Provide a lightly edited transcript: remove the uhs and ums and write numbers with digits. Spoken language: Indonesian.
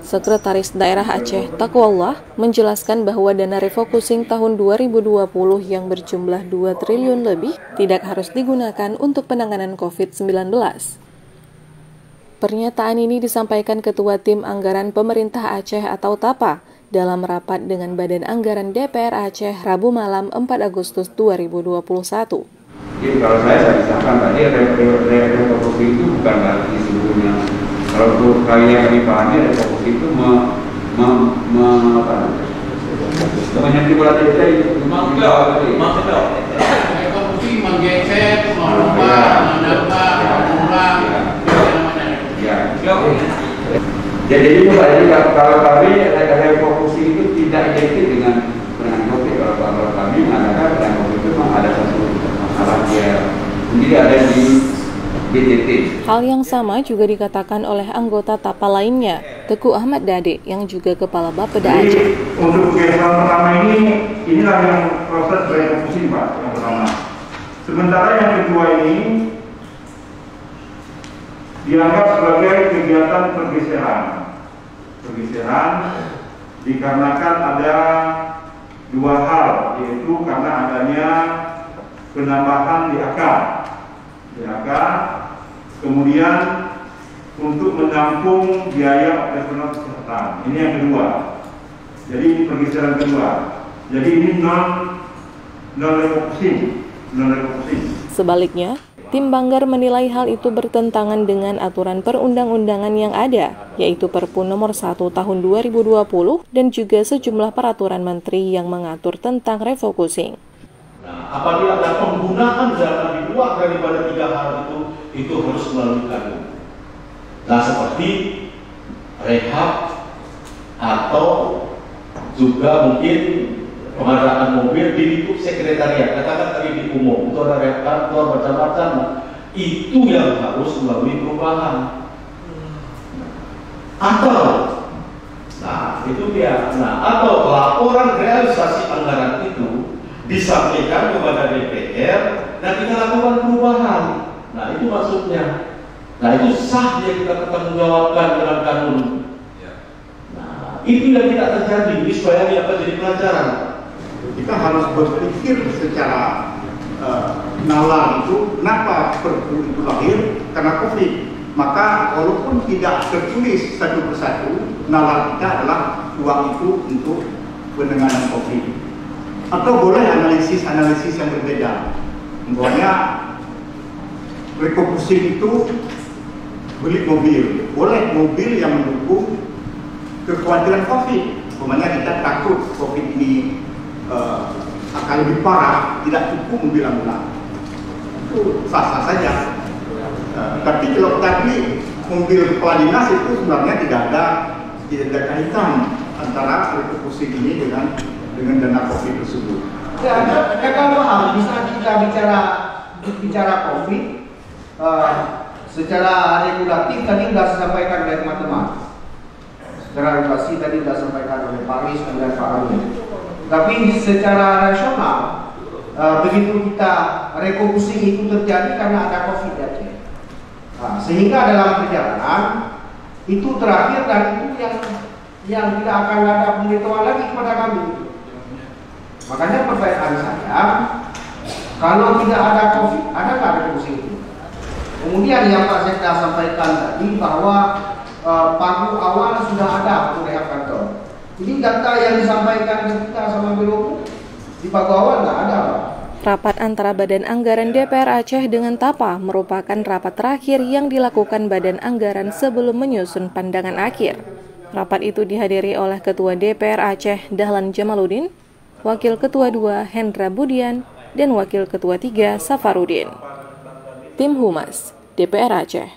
Sekretaris Daerah Aceh Taqwallah menjelaskan bahwa dana refocusing tahun 2020 yang berjumlah 2 triliun lebih tidak harus digunakan untuk penanganan COVID-19. Pernyataan ini disampaikan Ketua Tim Anggaran Pemerintah Aceh atau TAPA dalam rapat dengan Badan Anggaran DPR Aceh Rabu malam 4 Agustus 2021. Jadi kalau saya pisahkan tadi refocusing itu bukan berarti seluruhnya. Kalau untuk kalian yang dipahami, refocusing itu menyentuh bola desa itu refocusing menggeser, merubah, menambah, mengulang, jadi itu kalau kami refocusing itu tidak identik dengan COVID. Kalau kami mengatakan refocusing itu memang ada satu masalah sendiri ada di BTT. Hal yang sama juga dikatakan oleh anggota TAPA lainnya, Teguh Ahmad Dade yang juga Kepala Bapeda Aceh. Untuk kegiatan pertama inilah yang proses refocusing Pak, yang pertama. Sementara yang kedua ini dianggap sebagai kegiatan pergeseran dikarenakan ada dua hal, yaitu karena adanya penambahan DAK, kemudian untuk menampung biaya operasional kesehatan. Ini yang kedua. Jadi ini pergeseran kedua. Jadi ini non refocusing. Sebaliknya, Tim Banggar menilai hal itu bertentangan dengan aturan perundang-undangan yang ada, yaitu Perpu Nomor 1 Tahun 2020 dan juga sejumlah peraturan menteri yang mengatur tentang refocusing. Nah, apabila ada penggunaan dana di luar daripada 3 hal itu harus melalui kanun. Nah, seperti rehab atau juga mungkin pengadaan mobil di lingkup sekretariat, katakan tadi di umum, itu ada rehab kantor macam-macam, itu yang harus melalui perubahan. Atau, nah itu dia, atau laporan realisasi anggaran itu disampaikan kepada DPR dan kita lakukan perubahan. Nah itu maksudnya. Nah itu sah dia kita pertanggungjawabkan dalam kanun. Nah itu yang tidak terjadi. Ini supaya dia akan jadi pelajaran. Kita harus berpikir secara nalar itu, kenapa Perpu itu lahir? Karena COVID. Maka walaupun tidak tertulis satu persatu, nalar kita adalah uang itu untuk penanganan COVID. Atau boleh analisis yang berbeda. Umpamanya refocusing itu beli mobil, boleh mobil yang mendukung kekhawatiran COVID. Umpamanya kita takut COVID ini akan lebih parah, tidak cukup mobil ambulan, itu sah-sah saja. Tapi kalau tadi mobil kepala dinas itu sebenarnya tidak ada kaitan antara refocusing ini dengan dana COVID tersebut. Ada kalau hal bisa kita bicara COVID secara regulatif tadi sudah disampaikan oleh teman-teman. Secara regulasi tadi sudah disampaikan oleh Pak Riz dan Pak Arun. Tapi secara rasional begitu kita refocusing itu terjadi karena ada COVID ya. Sehingga dalam perjalanan itu terakhir dan itu yang tidak akan ada pemberitahuan lagi kepada kami. Makanya pertanyaan saya, kalau tidak ada COVID, ada nggak refocusing itu? Kemudian yang Pak Sekda sampaikan tadi bahwa pagu awal sudah ada untuk rehab kantor. Ini data yang disampaikan ke kita sama Biro di pagu awal nggak ada, Pak. Rapat antara Badan Anggaran DPR Aceh dengan TAPA merupakan rapat terakhir yang dilakukan Badan Anggaran sebelum menyusun pandangan akhir. Rapat itu dihadiri oleh Ketua DPR Aceh Dahlan Jamaluddin, Wakil Ketua 2 Hendra Budian, dan Wakil Ketua 3 Safarudin. Tim Humas DPR Aceh.